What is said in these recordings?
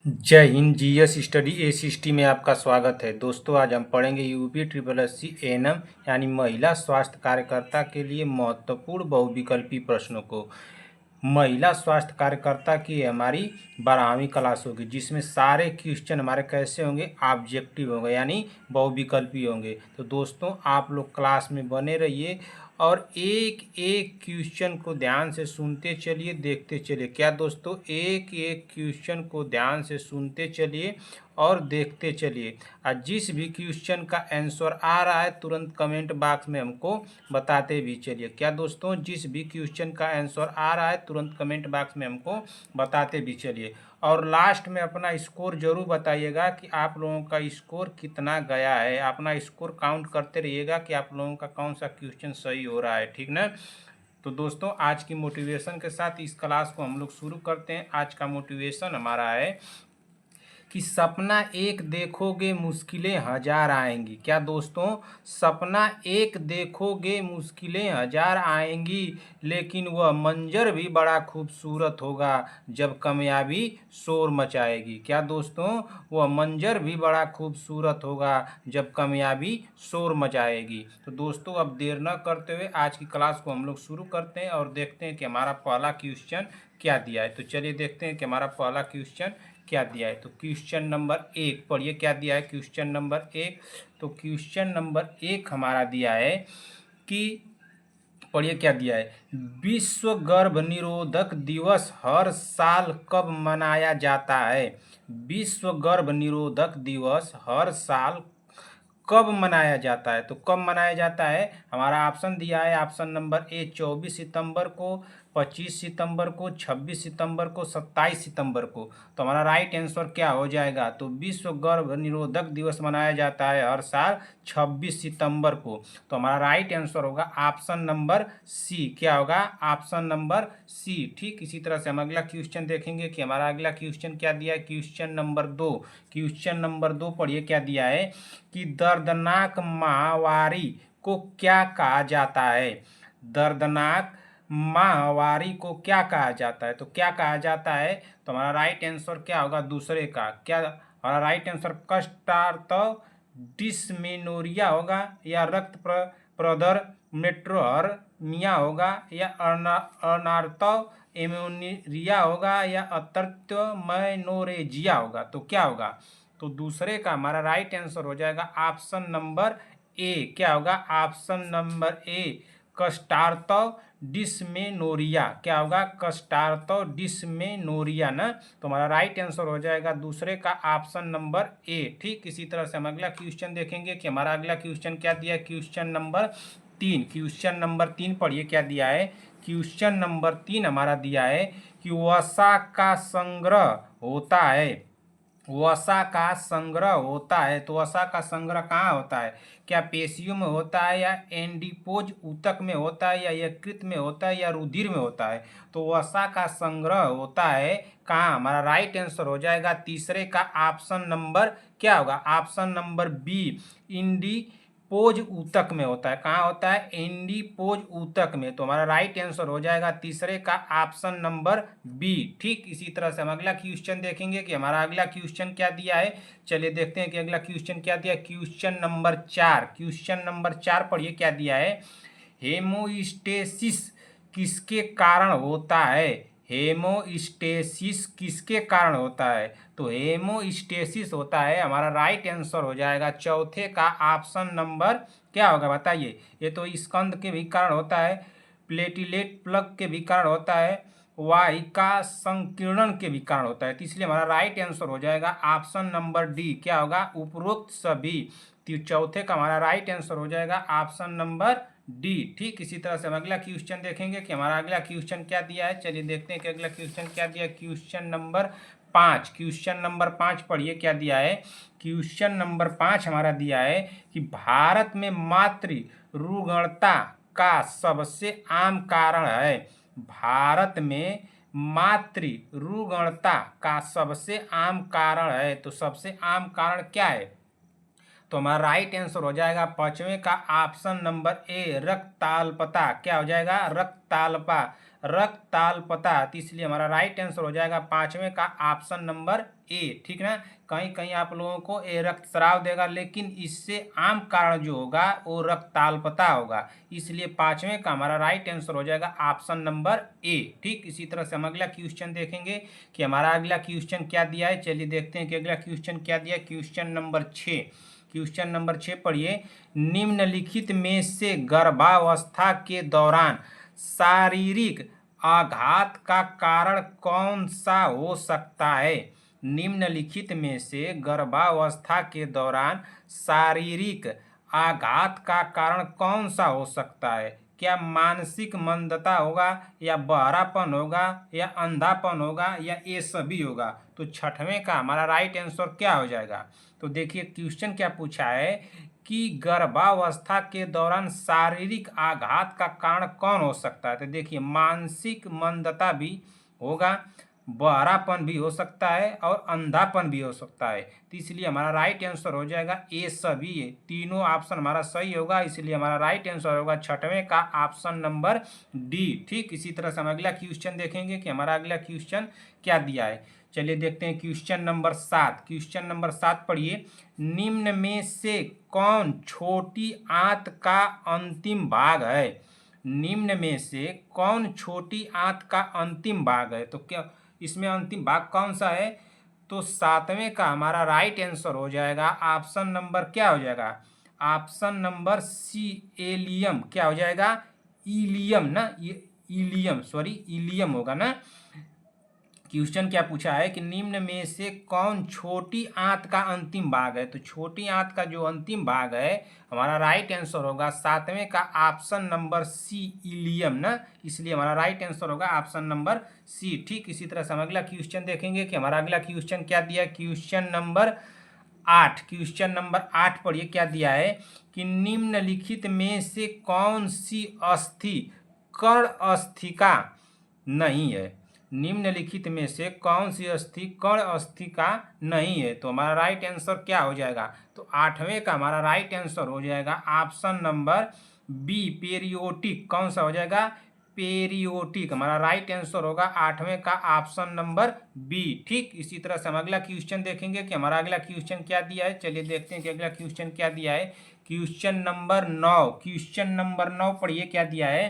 जय Hind. GS study ए60 में आपका स्वागत है। दोस्तों, आज हम पढ़ेंगे UP triple S C ANM यानी महिला स्वास्थ्य कार्यकर्ता के लिए महत्वपूर्ण बहुविकल्पी प्रश्नों को। महिला स्वास्थ्य कार्यकर्ता की हमारी 12वीं क्लास होगी, जिसमें सारे क्वेश्चन हमारे कैसे होंगे, ऑब्जेक्टिव होंगे यानी बहुविकल्पी होंगे। तो दोस्तों, आप लोग क्लास में बने रहिए और एक एक क्वेश्चन को ध्यान से सुनते चलिए, देखते चलिए। क्या दोस्तों, एक एक क्वेश्चन को ध्यान से सुनते चलिए और देखते चलिए। और जिस भी क्वेश्चन का आंसर आ रहा है तुरंत कमेंट बॉक्स में हमको बताते भी चलिए। क्या दोस्तों, जिस भी क्वेश्चन का आंसर आ रहा है तुरंत कमेंट बॉक्स में हमको बताते भी चलिए। और लास्ट में अपना स्कोर जरूर बताइएगा कि आप लोगों का स्कोर कितना गया है। अपना स्कोर काउंट करते रहिएगा कि आप लोगों का कौन सा क्वेश्चन सही हो रहा है, ठीक ना। तो दोस्तों, आज की मोटिवेशन के साथ इस क्लास को हम लोग शुरू करते हैं। आज का मोटिवेशन हमारा है कि सपना एक देखोगे मुश्किलें हजार आएंगी। क्या दोस्तों, सपना एक देखोगे मुश्किलें हजार आएंगी, लेकिन वह मंजर भी बड़ा खूबसूरत होगा जब कामयाबी शोर मचाएगी। क्या दोस्तों, वह मंजर भी बड़ा खूबसूरत होगा जब कामयाबी शोर मचाएगी। तो दोस्तों, अब देर न करते हुए आज की क्लास को हम लोग शुरू करते हैं और देखते हैं कि हमारा पहला क्वेश्चन क्या दिया है। तो चलिए देखते हैं कि हमारा पहला क्वेश्चन क्या दिया है। तो क्वेश्चन नंबर 1 पढ़िए, क्या दिया है क्वेश्चन नंबर 1। तो क्वेश्चन नंबर 1 हमारा दिया है कि पढ़िए क्या दिया है। विश्व गर्भ निरोधक दिवस हर साल कब मनाया जाता है। विश्व गर्भ निरोधक दिवस हर साल कब मनाया जाता है। तो कब मनाया जाता है, हमारा ऑप्शन दिया है। ऑप्शन नंबर ए 24 सितंबर को, 25 सितंबर को, 26 सितंबर को, 27 सितंबर को। तो हमारा राइट आंसर क्या हो जाएगा। तो विश्व गर्भ निरोधक दिवस मनाया जाता है हर साल 26 सितंबर को। तो हमारा राइट आंसर होगा ऑप्शन नंबर सी। क्या होगा, ऑप्शन नंबर सी। ठीक इसी तरह से हम अगला क्वेश्चन देखेंगे कि हमारा अगला क्वेश्चन क्या दिया है। Question number 2। क्वेश्चन नंबर 2 पढ़िए, क्या दिया है कि दर्दनाक माहवारी को क्या कहा जाता है। दर्दनाक माहवारी को क्या कहा जाता है। तो क्या कहा जाता है, तो हमारा राइट आंसर क्या होगा दूसरे का। क्या हमारा राइट आंसर कष्टार्थ डिस्मेनोरिया होगा, या रक्त प्रदर मेट्रोहर्निया होगा, या अनार्थ एमोनिरिया होगा, या अतर्क्य मैनोरेजिया होगा। तो क्या होगा, तो दूसरे का हमारा राइट आंसर हो जाएगा ऑप्शन नंबर ए। क्या होगा, ऑप्शन नंबर ए कस्टार्थ डिस्मेनोरिया। क्या होगा, कस्टार्थ डिस्मेनोरिया ना। तो हमारा राइट आंसर हो जाएगा दूसरे का ऑप्शन नंबर ए। ठीक इसी तरह से हम अगला क्वेश्चन देखेंगे कि हमारा अगला क्वेश्चन क्या दिया है। Question number 3। क्वेश्चन नंबर 3 पढ़िए, क्या दिया है। क्वेश्चन नंबर 3 हमारा दिया है कि वसा का संग्रह होता है। वसा का संग्रह होता है। तो वसा का संग्रह कहाँ होता है, क्या पेशियों में होता है, या एंडीपोज ऊतक में होता है, या यकृत में होता है, या रुधिर में होता है। तो वसा का संग्रह होता है कहाँ, हमारा राइट आंसर हो जाएगा तीसरे का ऑप्शन नंबर क्या होगा, ऑप्शन नंबर बी इंडी पोज ऊतक में होता है। कहाँ होता है, एंडीपोज ऊतक में। तो हमारा राइट आंसर हो जाएगा तीसरे का ऑप्शन नंबर बी। ठीक इसी तरह से हम अगला क्वेश्चन देखेंगे कि हमारा अगला क्वेश्चन क्या दिया है। चलिए देखते हैं कि अगला क्वेश्चन क्या दिया है। Question number 4। क्वेश्चन नंबर 4 पढ़िए, क्या दिया है। हेमोस्टेसिस किसके कारण होता है। हेमोस्टेसिस किसके कारण होता है। तो हेमोस्टेसिस होता है, हमारा राइट आंसर हो जाएगा चौथे का ऑप्शन नंबर क्या होगा बताइए। ये तो स्कंद के भी कारण होता है, प्लेटिलेट प्लग के भी कारण होता है, वाहिका संकीर्णन के भी कारण होता है। तो इसलिए हमारा राइट आंसर हो जाएगा ऑप्शन नंबर डी। क्या होगा, उपरोक्त सभी। तो चौथे का हमारा राइट आंसर हो जाएगा ऑप्शन नंबर डी। ठीक इसी तरह से हम अगला क्वेश्चन देखेंगे कि हमारा अगला क्वेश्चन क्या दिया है। चलिए देखते हैं कि अगला क्वेश्चन क्या दिया है। Question number 5। क्वेश्चन नंबर 5 पढ़िए, क्या दिया है। क्वेश्चन नंबर 5 हमारा दिया है कि भारत में मातृरुग्णता का सबसे आम कारण है। भारत में मातृरुग्णता का सबसे आम कारण है। तो सबसे आम कारण क्या है, तो हमारा राइट आंसर हो जाएगा पांचवें का ऑप्शन नंबर ए रक्ताल्पता। क्या हो जाएगा, रक्ताल्पा। रक्ताल्पता, तो इसलिए हमारा राइट आंसर हो जाएगा पाँचवें का ऑप्शन नंबर ए। ठीक ना, कहीं कहीं आप लोगों को ए रक्तस्राव देगा, लेकिन इससे आम कारण जो होगा वो रक्ताल्पता होगा, इसलिए पाँचवें का हमारा राइट आंसर हो जाएगा ऑप्शन नंबर ए। ठीक, इसी तरह से हम अगला क्वेश्चन देखेंगे कि हमारा अगला क्वेश्चन क्या दिया है। चलिए देखते हैं कि अगला क्वेश्चन क्या दिया है। क्वेश्चन नंबर 6, क्वेश्चन नंबर 6 पढ़िए। निम्नलिखित में से गर्भावस्था के दौरान शारीरिक आघात का कारण कौन सा हो सकता है। निम्नलिखित में से गर्भावस्था के दौरान शारीरिक आघात का कारण कौन सा हो सकता है। क्या मानसिक मंदता होगा, या बहरापन होगा, या अंधापन होगा, या ये सभी होगा। तो छठवें का हमारा राइट आंसर क्या हो जाएगा। तो देखिए क्वेश्चन क्या पूछा है कि गर्भावस्था के दौरान शारीरिक आघात का कारण कौन हो सकता है। तो देखिए मानसिक मंदता भी होगा, बहरापन भी हो सकता है, और अंधापन भी हो सकता है। तो इसलिए हमारा राइट आंसर हो जाएगा ए सभी, तीनों ऑप्शन हमारा सही होगा, इसलिए हमारा राइट आंसर होगा छठवें का ऑप्शन नंबर डी। ठीक, इसी तरह से हम अगला क्वेश्चन देखेंगे कि हमारा अगला क्वेश्चन क्या दिया है। चलिए देखते हैं क्वेश्चन नंबर 7। क्वेश्चन नंबर 7 पढ़िए। निम्न में से कौन छोटी आंत का अंतिम भाग है। निम्न में से कौन छोटी आंत का अंतिम भाग है। तो क्या इसमें अंतिम भाग कौन सा है। तो सातवें का हमारा राइट आंसर हो जाएगा ऑप्शन नंबर क्या हो जाएगा, ऑप्शन नंबर सी एलियम। क्या हो जाएगा, इलियम ना, ये इलियम, सॉरी इलियम होगा ना। क्वेश्चन क्या पूछा है कि निम्न में से कौन छोटी आंत का अंतिम भाग है। तो छोटी आंत का जो अंतिम भाग है हमारा राइट आंसर होगा सातवें का ऑप्शन नंबर सी इलियम ना, इसलिए हमारा राइट आंसर होगा ऑप्शन नंबर सी। ठीक, इसी तरह से हम अगला क्वेश्चन देखेंगे कि हमारा अगला क्वेश्चन क्या दिया। क्वेश्चन नंबर 8, क्वेश्चन नंबर 8 पढ़िए क्या दिया है कि निम्नलिखित में से कौन सी अस्थि कर्ण अस्थिका नहीं है। निम्नलिखित में से कौन सी अस्थि कर्ण अस्थिका नहीं है। तो हमारा राइट आंसर क्या हो जाएगा। तो आठवें का हमारा राइट आंसर हो जाएगा ऑप्शन नंबर बी पेरियोटिक। कौन सा हो जाएगा, पेरियोटिक। हमारा राइट आंसर होगा आठवें का ऑप्शन नंबर बी। ठीक, इसी तरह से हम अगला क्वेश्चन देखेंगे कि हमारा अगला क्वेश्चन क्या दिया है। चलिए देखते हैं कि अगला क्वेश्चन क्या दिया है। क्वेश्चन नंबर 9, क्वेश्चन नंबर 9 पढ़िए क्या दिया है।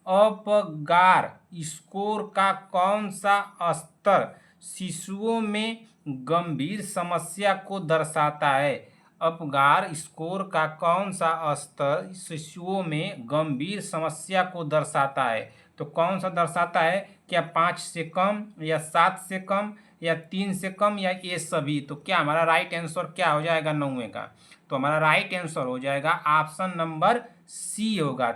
अपगार स्कोर का कौन सा स्तर शिशुओं में गंभीर समस्या को दर्शाता है। अपगार स्कोर का कौन सा स्तर शिशुओं में गंभीर समस्या को दर्शाता है। तो कौन सा दर्शाता है, क्या 5 से कम, या 7 से कम, या 3 से कम, या ये सभी। तो क्या हमारा राइट आंसर क्या हो जाएगा नौवें का। तो हमारा राइट आंसर हो जाएगा ऑप्शन नंबर सी होगा,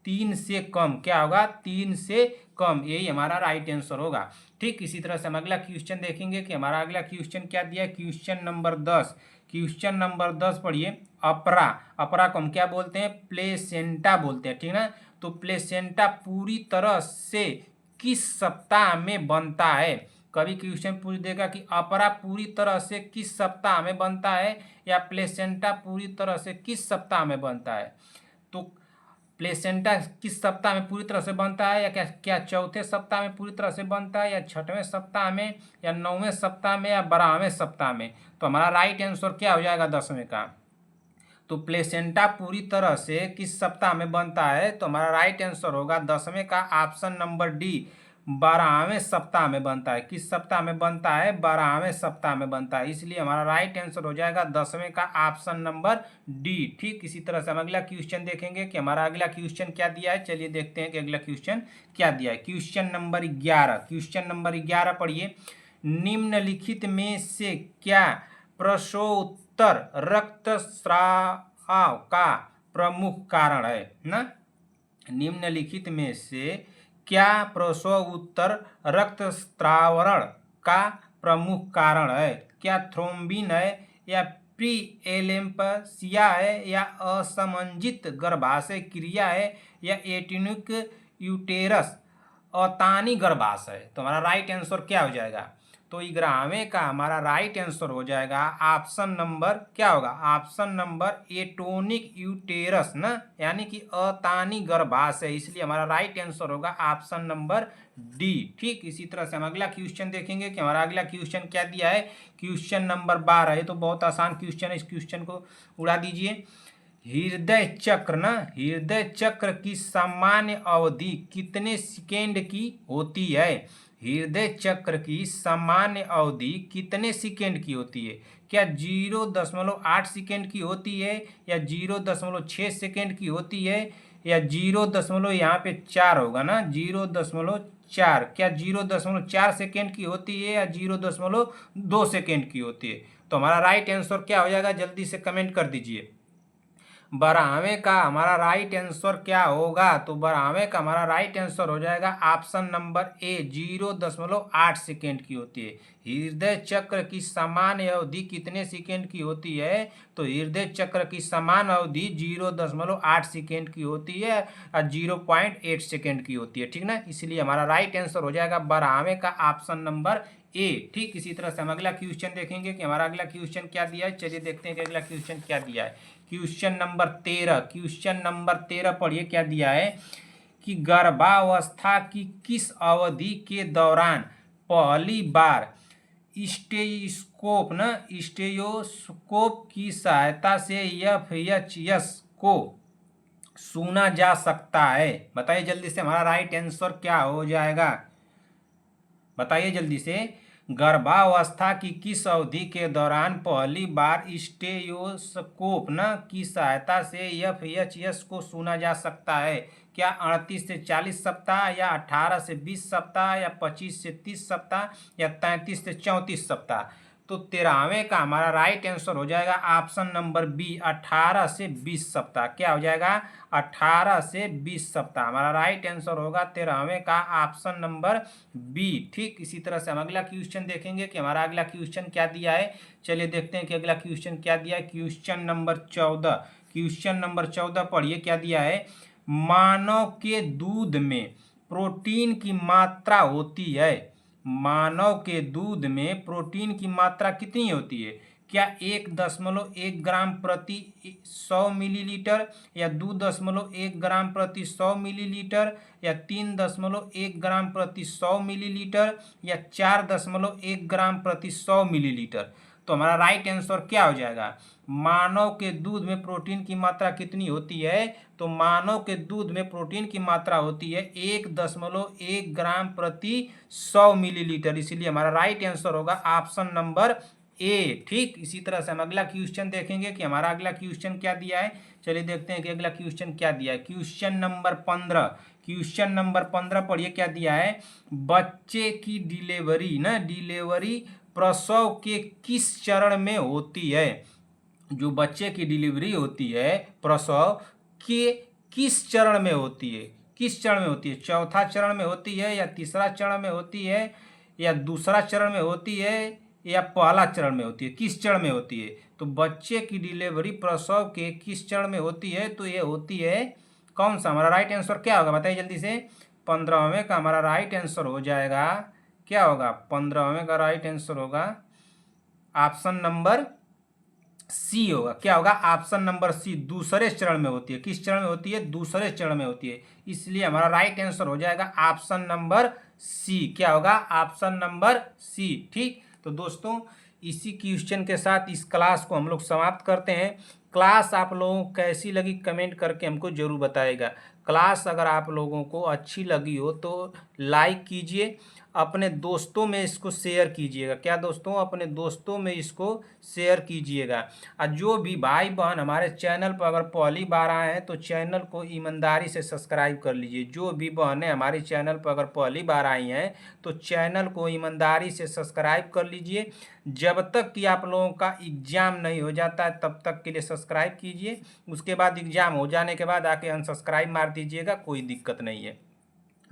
3 से कम। क्या होगा, 3 से कम, यही हमारा राइट आंसर होगा। ठीक, इसी तरह से हम अगला क्वेश्चन देखेंगे कि हमारा अगला क्वेश्चन क्या दिया है। क्वेश्चन नंबर 10, क्वेश्चन नंबर 10 पढ़िए। अपरा, अपरा को हम क्या बोलते हैं, प्लेसेंटा बोलते हैं। ठीक ना, तो प्लेसेंटा पूरी तरह से किस सप्ताह में बनता है। कभी क्वेश्चन पूछ देगा कि अपरा पूरी तरह से किस सप्ताह में बनता है, या प्लेसेंटा पूरी तरह से किस सप्ताह में बनता है। तो प्लेसेंटा किस सप्ताह में पूरी तरह से बनता है, या क्या चौथे सप्ताह में पूरी तरह से बनता है, या छठवें सप्ताह में, या 9वें सप्ताह में, या 12वें सप्ताह में। तो हमारा राइट आंसर क्या हो जाएगा 10वें का। तो प्लेसेंटा पूरी तरह से किस सप्ताह में बनता है। तो हमारा राइट आंसर होगा 10वें का ऑप्शन नंबर डी, 12वें सप्ताह में बनता है। किस सप्ताह में बनता है, 12वें सप्ताह में बनता है, इसलिए हमारा राइट आंसर हो जाएगा 10वें का ऑप्शन नंबर डी। ठीक, इसी तरह से हम अगला क्वेश्चन देखेंगे कि हमारा अगला क्वेश्चन क्या दिया है। चलिए देखते हैं कि अगला क्वेश्चन क्या दिया है। क्वेश्चन नंबर 11, क्वेश्चन नंबर 11 पढ़िए। निम्नलिखित में से क्या प्रसवोत्तर रक्तस्राव का प्रमुख कारण है ना। निम्नलिखित में से क्या प्रसवोत्तर रक्तस्रावण का प्रमुख कारण है। क्या थ्रोम्बिन है, या प्री एलेम्पसिया है, या असमंजित गर्भाशय क्रिया है, या एटिनिक यूटेरस अतानी गर्भाशय है। तो हमारा राइट आंसर क्या हो जाएगा। तो 11वें का हमारा राइट आंसर हो जाएगा ऑप्शन नंबर क्या होगा, ऑप्शन नंबर एटोनिक यूटेरस ना, यानी कि अतानी गर्भाशय, इसलिए हमारा राइट आंसर होगा ऑप्शन नंबर डी। ठीक, इसी तरह से हम अगला क्वेश्चन देखेंगे कि हमारा अगला क्वेश्चन क्या दिया है। क्वेश्चन नंबर 12, ये तो बहुत आसान क्वेश्चन है, इस क्वेश्चन को उड़ा दीजिए। हृदय चक्र ना, हृदय चक्र की सामान्य अवधि कितने सेकेंड की होती है। हृदय चक्र की सामान्य अवधि कितने सेकेंड की होती है। क्या 0.8 सेकेंड की होती है, या 0.6 सेकेंड की होती है, या 0. यहाँ पे 4 होगा ना, 0.4, क्या 0.4 सेकेंड की होती है या 0.2 सेकेंड की होती है। तो हमारा राइट आंसर क्या हो जाएगा, जल्दी से कमेंट कर दीजिए। 12वें का हमारा राइट आंसर क्या होगा, तो 12वें का हमारा राइट आंसर हो जाएगा ऑप्शन नंबर ए, 0.8 सेकेंड की होती है। हृदय चक्र की सामान्य अवधि कितने सेकेंड की होती है, तो हृदय चक्र की सामान्य अवधि 0.8 सेकेंड की होती है और 0.8 सेकेंड की होती है। ठीक ना, इसलिए हमारा राइट आंसर हो जाएगा 12वें का ऑप्शन नंबर ए। ठीक, इसी तरह से हम अगला क्वेश्चन देखेंगे कि हमारा अगला क्वेश्चन क्या दिया है। चलिए देखते हैं कि अगला क्वेश्चन क्या दिया है। क्वेश्चन नंबर 13, क्वेश्चन नंबर 13 पढ़िए क्या दिया है कि गर्भावस्था की किस अवधि के दौरान पहली बार स्टेथोस्कोप ना, स्टेथोस्कोप की सहायता से एफएचएस को सुना जा सकता है। बताइए जल्दी से हमारा राइट आंसर क्या हो जाएगा, बताइए जल्दी से। गर्भावस्था की किस अवधि के दौरान पहली बार स्टेथोस्कोप न की सहायता से एफएचएस को सुना जा सकता है। क्या 38 से 40 सप्ताह, या 18 से 20 सप्ताह, या 25 से 30 सप्ताह, या 33 से 34 सप्ताह। तो 13वें का हमारा राइट आंसर हो जाएगा ऑप्शन नंबर बी, 18 से 20 सप्ताह। क्या हो जाएगा, 18 से 20 सप्ताह हमारा राइट आंसर होगा 13वें का ऑप्शन नंबर बी। ठीक, इसी तरह से हम अगला क्वेश्चन देखेंगे कि हमारा अगला क्वेश्चन क्या दिया है। चलिए देखते हैं कि अगला क्वेश्चन क्या दिया है। क्वेश्चन नंबर 14, क्वेश्चन नंबर 14 पढ़िए क्या दिया है। मानव के दूध में प्रोटीन की मात्रा होती है, मानव के दूध में प्रोटीन की मात्रा कितनी होती है। क्या 1.1 ग्राम प्रति 100 मिलीलीटर, या 2.1 ग्राम प्रति 100 मिलीलीटर, या 3.1 ग्राम प्रति 100 मिलीलीटर, या 4.1 ग्राम प्रति 100 मिलीलीटर। तो हमारा राइट आंसर क्या हो जाएगा। मानव के दूध में प्रोटीन की मात्रा कितनी होती है, तो मानव के दूध में प्रोटीन की मात्रा होती है 1.1 ग्राम प्रति 100 मिलीलीटर, इसीलिए हमारा राइट आंसर होगा ऑप्शन नंबर ए। ठीक, इसी तरह से हम अगला क्वेश्चन देखेंगे कि हमारा अगला क्वेश्चन क्या दिया है। चलिए देखते हैं कि अगला क्वेश्चन क्या दिया है। क्वेश्चन नंबर 15, क्वेश्चन नंबर 15 पढ़िए क्या दिया है। बच्चे की डिलीवरी ना, डिलीवरी प्रसव के किस चरण में होती है। जो बच्चे की डिलीवरी होती है प्रसव के किस चरण में होती है, किस चरण में होती है। चौथा चरण में होती है, या तीसरा चरण में होती है, या दूसरा चरण में होती है, या पहला चरण में होती है, किस चरण में होती है। तो बच्चे की डिलीवरी प्रसव के किस चरण में होती है, तो ये होती है कौन सा। हमारा राइट आंसर क्या होगा, बताइए जल्दी से। 15वें का हमारा राइट आंसर हो जाएगा क्या होगा, 15वें का राइट आंसर होगा ऑप्शन नंबर सी होगा। क्या होगा, ऑप्शन नंबर सी, दूसरे चरण में होती है। किस चरण में होती है, दूसरे चरण में होती है, इसलिए हमारा राइट आंसर हो जाएगा ऑप्शन नंबर सी। क्या होगा, ऑप्शन नंबर सी। ठीक, तो दोस्तों इसी क्वेश्चन के साथ इस क्लास को हम लोग समाप्त करते हैं। क्लास आप लोगों को कैसी लगी कमेंट करके हमको ज़रूर बताइएगा। क्लास अगर आप लोगों को अच्छी लगी हो तो लाइक कीजिए, अपने दोस्तों में इसको शेयर कीजिएगा। क्या दोस्तों, अपने दोस्तों में इसको शेयर कीजिएगा। और जो भी भाई बहन हमारे चैनल पर अगर पहली बार आए हैं तो चैनल को ईमानदारी से सब्सक्राइब कर लीजिए। जो भी बहनें हमारे चैनल पर अगर पहली बार आई हैं तो चैनल को ईमानदारी से सब्सक्राइब कर लीजिए। जब तक कि आप लोगों का एग्ज़ाम नहीं हो जाता है तब तक के लिए सब्सक्राइब कीजिए। उसके बाद एग्ज़ाम हो जाने के बाद आके अनसब्सक्राइब मार दीजिएगा, कोई दिक्कत नहीं है।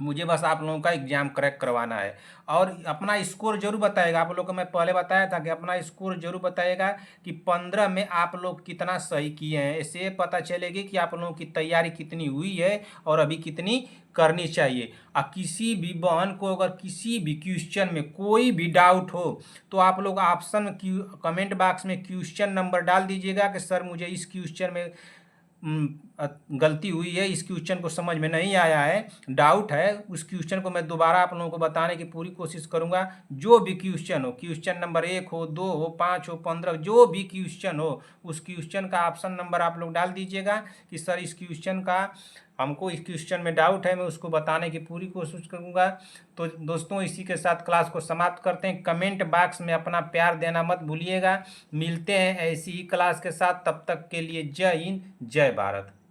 मुझे बस आप लोगों का एग्ज़ाम क्रैक करवाना है। और अपना स्कोर ज़रूर बताइएगा। आप लोग को मैं पहले बताया था कि अपना स्कोर ज़रूर बताइएगा कि 15 में आप लोग कितना सही किए हैं। इससे पता चलेगी कि आप लोगों की तैयारी कितनी हुई है और अभी कितनी करनी चाहिए। किसी भी बहन को अगर किसी भी क्वेश्चन में कोई भी डाउट हो तो आप लोग ऑप्शन कमेंट बॉक्स में क्वेश्चन नंबर डाल दीजिएगा कि सर मुझे इस क्वेश्चन में गलती हुई है, इस क्वेश्चन को समझ में नहीं आया है, डाउट है, उस क्वेश्चन को मैं दोबारा आप लोगों को बताने की पूरी कोशिश करूंगा। जो भी क्वेश्चन हो, क्वेश्चन नंबर 1 हो, 2 हो, 5 हो, 15, जो भी क्वेश्चन हो, उस क्वेश्चन का ऑप्शन नंबर आप लोग डाल दीजिएगा कि सर इस क्वेश्चन का हमको इस क्वेश्चन में डाउट है, मैं उसको बताने की पूरी कोशिश करूंगा। तो दोस्तों, इसी के साथ क्लास को समाप्त करते हैं। कमेंट बॉक्स में अपना प्यार देना मत भूलिएगा। मिलते हैं ऐसी ही क्लास के साथ, तब तक के लिए जय हिंद, जय भारत।